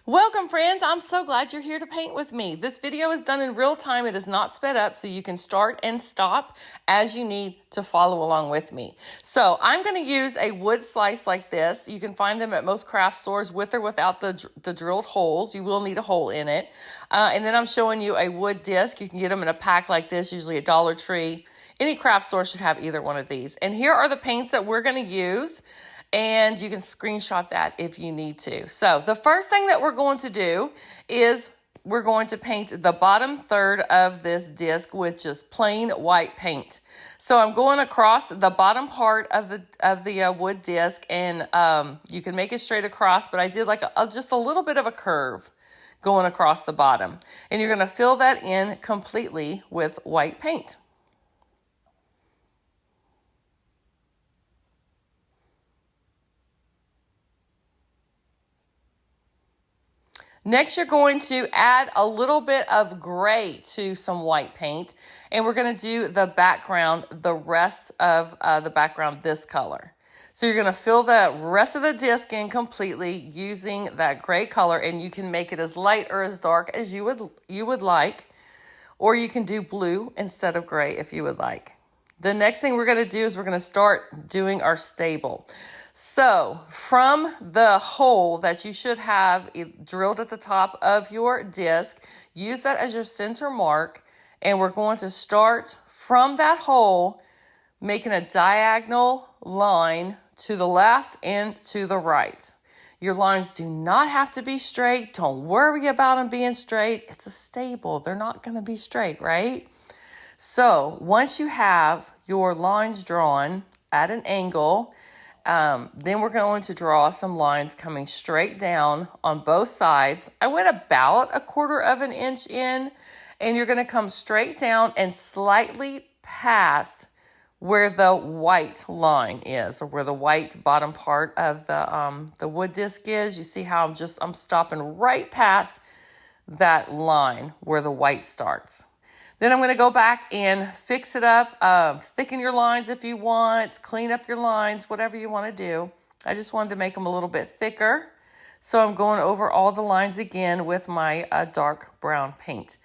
Welcome friends, I'm so glad you're here to paint with me. This video is done in real time. It is not sped up, so you can start and stop as you need to follow along with me. So I'm going to use a wood slice like this. You can find them at most craft stores with or without the drilled holes. You will need a hole in it. And then I'm showing you a wood disc. You can get them in a pack like this, usually at Dollar Tree. Any craft store should have either one of these. And here are the paints that we're going to use. And you can screenshot that if you need to. So the first thing that we're going to do is we're going to paint the bottom third of this disc with just plain white paint. So I'm going across the bottom part of the wood disc, and you can make it straight across, but I did like just a little bit of a curve going across the bottom. And you're going to fill that in completely with white paint. Next, you're going to add a little bit of gray to some white paint, and we're going to do the background, the rest of the background this color. So you're going to fill the rest of the disc in completely using that gray color, and you can make it as light or as dark as you would like, or you can do blue instead of gray if you would like. The next thing we're going to do is we're going to start doing our stable. So from the hole that you should have drilled at the top of your disc, use that as your center mark, and we're going to start from that hole, making a diagonal line to the left and to the right. Your lines do not have to be straight. Don't worry about them being straight. It's a stable. They're not going to be straight, right? So once you have your lines drawn at an angle, then we're going to draw some lines coming straight down on both sides. I went about 1/4 of an inch in, and you're going to come straight down and slightly past where the white line is, or where the white bottom part of the wood disc is. You see how I'm stopping right past that line where the white starts. Then I'm going to go back and fix it up, thicken your lines if you want, clean up your lines, whatever you want to do. I just wanted to make them a little bit thicker. So I'm going over all the lines again with my dark brown paint.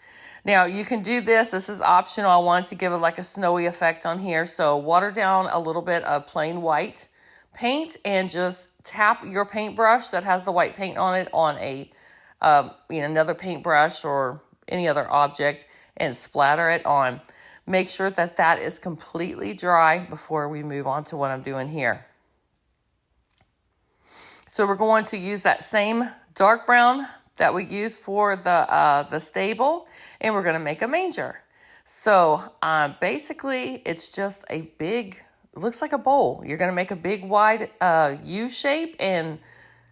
Now you can do this. This is optional. I wanted to give it like a snowy effect on here. So water down a little bit of plain white paint and just tap your paintbrush that has the white paint on it on another paintbrush or any other object, and splatter it on. Make sure that that is completely dry before we move on to what I'm doing here. So we're going to use that same dark brown that we used for the stable, and we're going to make a manger. So basically it's just a big, it looks like a bowl. You're going to make a big wide U shape and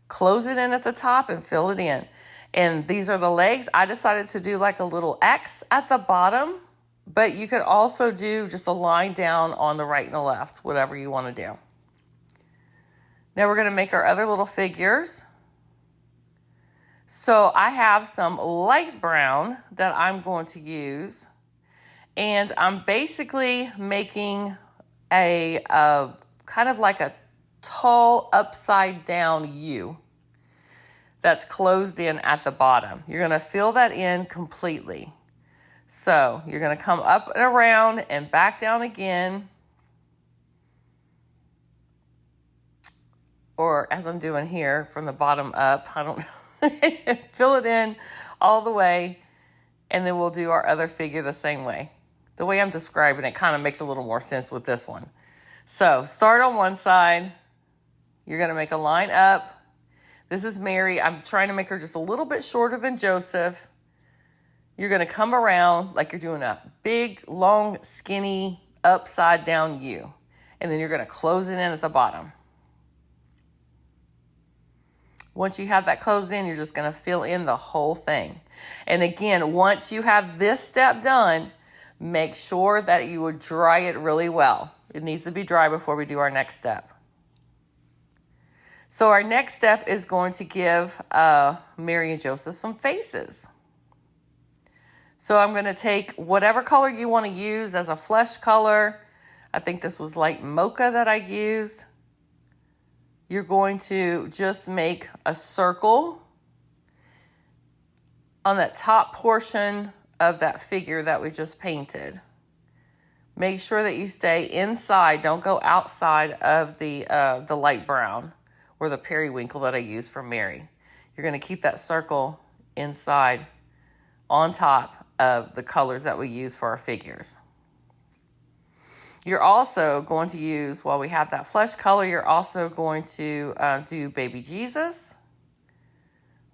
close it in at the top and fill it in. And these are the legs. I decided to do like a little X at the bottom, but you could also do just a line down on the right and the left, whatever you want to do. Now we're going to make our other little figures. So I have some light brown that I'm going to use, and I'm basically making a kind of like a tall upside down U that's closed in at the bottom. You're going to fill that in completely. So you're going to come up and around and back down again. Or as I'm doing here, from the bottom up, I don't know. Fill it in all the way, and then we'll do our other figure the same way. The way I'm describing it kind of makes a little more sense with this one. So start on one side. You're going to make a line up. This is Mary. I'm trying to make her just a little bit shorter than Joseph. You're going to come around like you're doing a big, long, skinny, upside down U. And then you're going to close it in at the bottom. Once you have that closed in, you're just going to fill in the whole thing. And again, once you have this step done, make sure that you would dry it really well. It needs to be dry before we do our next step. So our next step is going to give Mary and Joseph some faces. So I'm going to take whatever color you want to use as a flesh color. I think this was light mocha that I used. You're going to just make a circle on that top portion of that figure that we just painted. Make sure that you stay inside. Don't go outside of the light brown or the periwinkle that I used for Mary. You're going to keep that circle inside on top of the colors that we use for our figures. You're also going to use, while we have that flesh color, you're also going to do baby Jesus,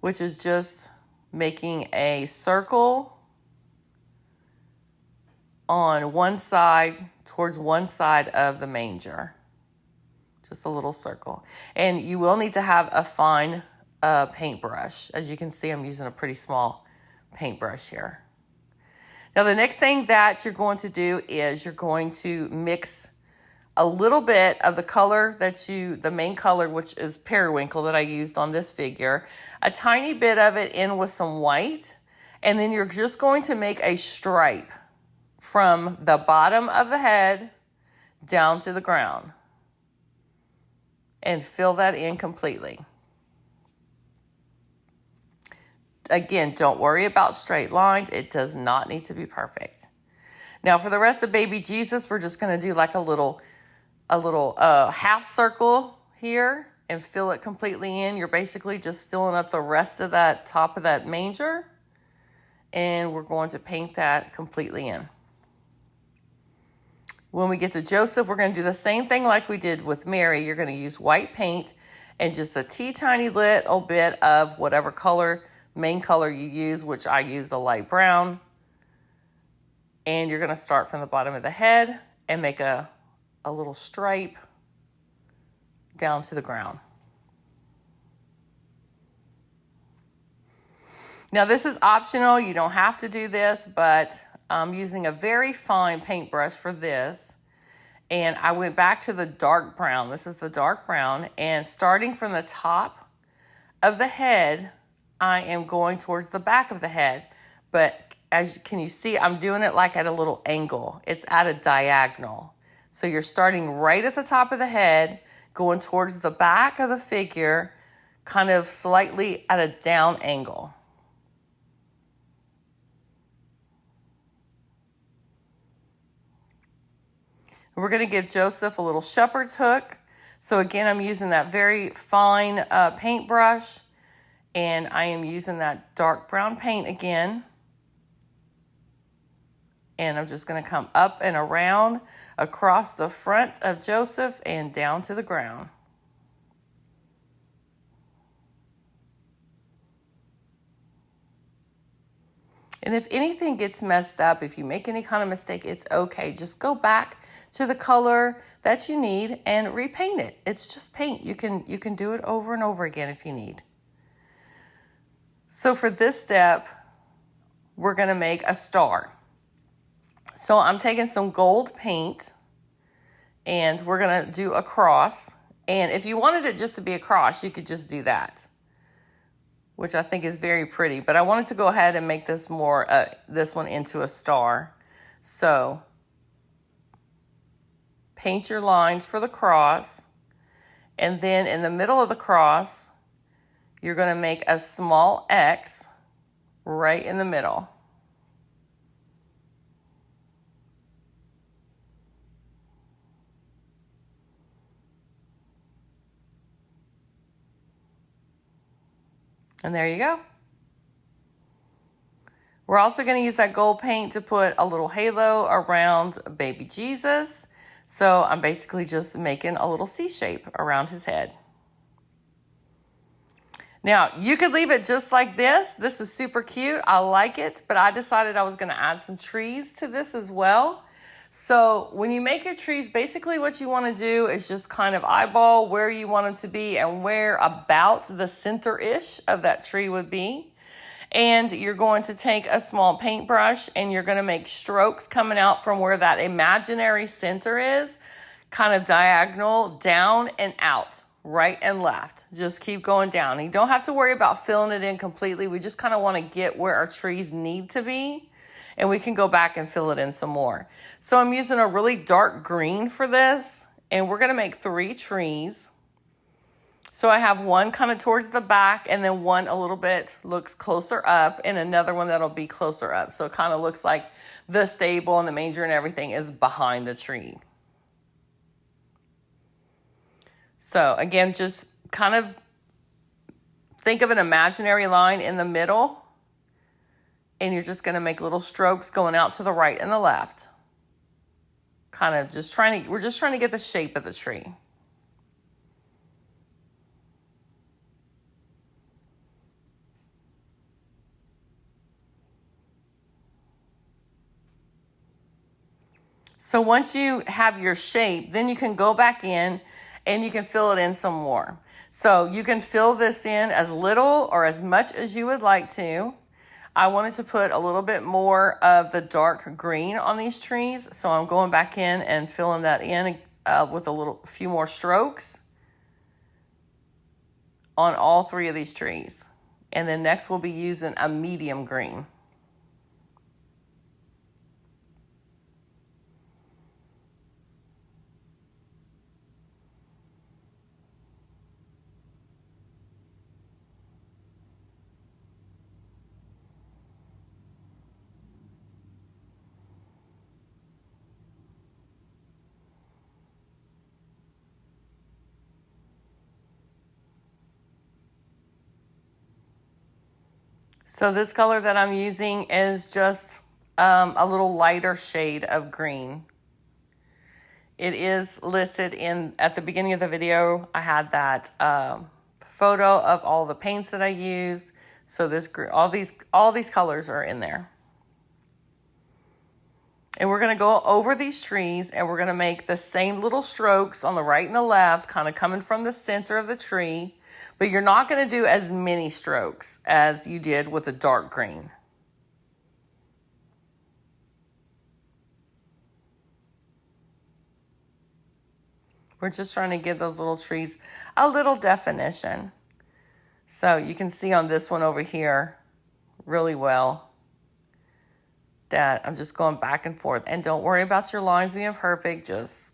which is just making a circle on one side, towards one side of the manger. Just a little circle. And you will need to have a fine paintbrush. As you can see, I'm using a pretty small paintbrush here. Now, the next thing that you're going to do is you're going to mix a little bit of the color the main color, which is periwinkle that I used on this figure, a tiny bit of it in with some white, and then you're just going to make a stripe from the bottom of the head down to the ground and fill that in completely. Again, don't worry about straight lines. It does not need to be perfect. Now, for the rest of baby Jesus, we're just going to do like a little half circle here and fill it completely in. You're basically just filling up the rest of that top of that manger, and we're going to paint that completely in. When we get to Joseph, we're going to do the same thing like we did with Mary. You're going to use white paint and just a teeny little bit of whatever color, main color you use, which I used a light brown. And you're going to start from the bottom of the head and make a little stripe down to the ground. Now, this is optional. You don't have to do this, but I'm using a very fine paintbrush for this. And I went back to the dark brown. This is the dark brown. And starting from the top of the head, I am going towards the back of the head. But can you see, I'm doing it like at a little angle. It's at a diagonal. So you're starting right at the top of the head, going towards the back of the figure, kind of slightly at a down angle. We're going to give Joseph a little shepherd's hook. So again, I'm using that very fine paintbrush, and I am using that dark brown paint again. And I'm just going to come up and around across the front of Joseph and down to the ground. And if anything gets messed up, if you make any kind of mistake, it's okay. Just go back to the color that you need and repaint it. It's just paint. You can do it over and over again if you need. So for this step, we're going to make a star. So I'm taking some gold paint and we're going to do a cross. And if you wanted it just to be a cross, you could just do that, which I think is very pretty. But I wanted to go ahead and make this this one into a star. So paint your lines for the cross. And then in the middle of the cross, you're going to make a small X right in the middle. And there you go. We're also going to use that gold paint to put a little halo around baby Jesus. So I'm basically just making a little C shape around his head. Now, you could leave it just like this. This is super cute. I like it, but I decided I was going to add some trees to this as well. So when you make your trees, basically what you want to do is just kind of eyeball where you want them to be and where about the center-ish of that tree would be. And you're going to take a small paintbrush and you're going to make strokes coming out from where that imaginary center is, kind of diagonal down and out, right and left. Just keep going down. You don't have to worry about filling it in completely. We just kind of want to get where our trees need to be. And we can go back and fill it in some more. So I'm using a really dark green for this. And we're going to make 3 trees. So I have one kind of towards the back, and then one a little bit looks closer up, and another one that'll be closer up. So it kind of looks like the stable and the manger and everything is behind the tree. So again, just kind of think of an imaginary line in the middle, and you're just going to make little strokes going out to the right and the left. Kind of just we're just trying to get the shape of the tree. So once you have your shape, then you can go back in and you can fill it in some more. So you can fill this in as little or as much as you would like to. I wanted to put a little bit more of the dark green on these trees, so I'm going back in and filling that in with a few more strokes on all three of these trees. And then next we'll be using a medium green. So this color that I'm using is just a little lighter shade of green. It is listed at the beginning of the video. I had that photo of all the paints that I used. So all these colors are in there. And we're going to go over these trees, and we're going to make the same little strokes on the right and the left, kind of coming from the center of the tree. But you're not going to do as many strokes as you did with the dark green. We're just trying to give those little trees a little definition. So you can see on this one over here really well that I'm just going back and forth. And don't worry about your lines being perfect. Just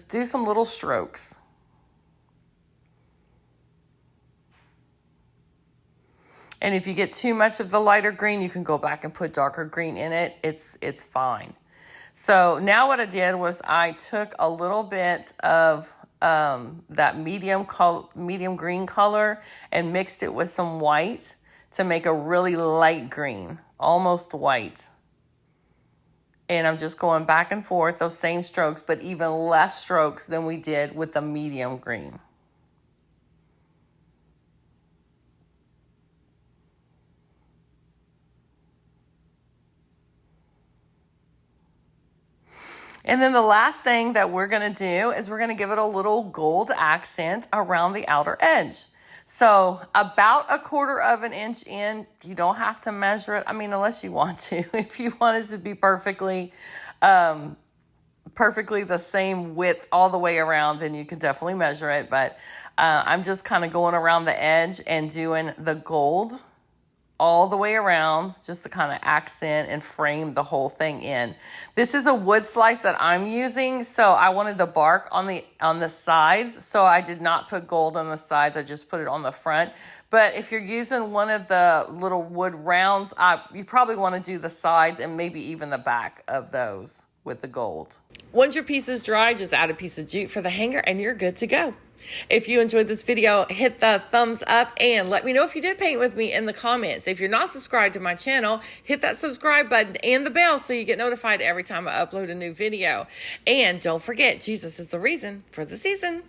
do some little strokes. And if you get too much of the lighter green, you can go back and put darker green in it. It's fine. So now what I did was I took a little bit of that medium green color and mixed it with some white to make a really light green, almost white. And I'm just going back and forth, those same strokes, but even less strokes than we did with the medium green. And then the last thing that we're going to do is we're going to give it a little gold accent around the outer edge. So about 1/4 of an inch in, you don't have to measure it. I mean, unless you want to. If you want it to be perfectly the same width all the way around, then you can definitely measure it. But I'm just kind of going around the edge and doing the gold all the way around, just to kind of accent and frame the whole thing in. This is a wood slice that I'm using, so I wanted the bark on the sides, so I did not put gold on the sides. I just put it on the front. But if you're using one of the little wood rounds, you probably want to do the sides and maybe even the back of those with the gold. Once your piece is dry, just add a piece of jute for the hanger and you're good to go. If you enjoyed this video, hit the thumbs up and let me know if you did paint with me in the comments. If you're not subscribed to my channel, hit that subscribe button and the bell so you get notified every time I upload a new video. And don't forget, Jesus is the reason for the season.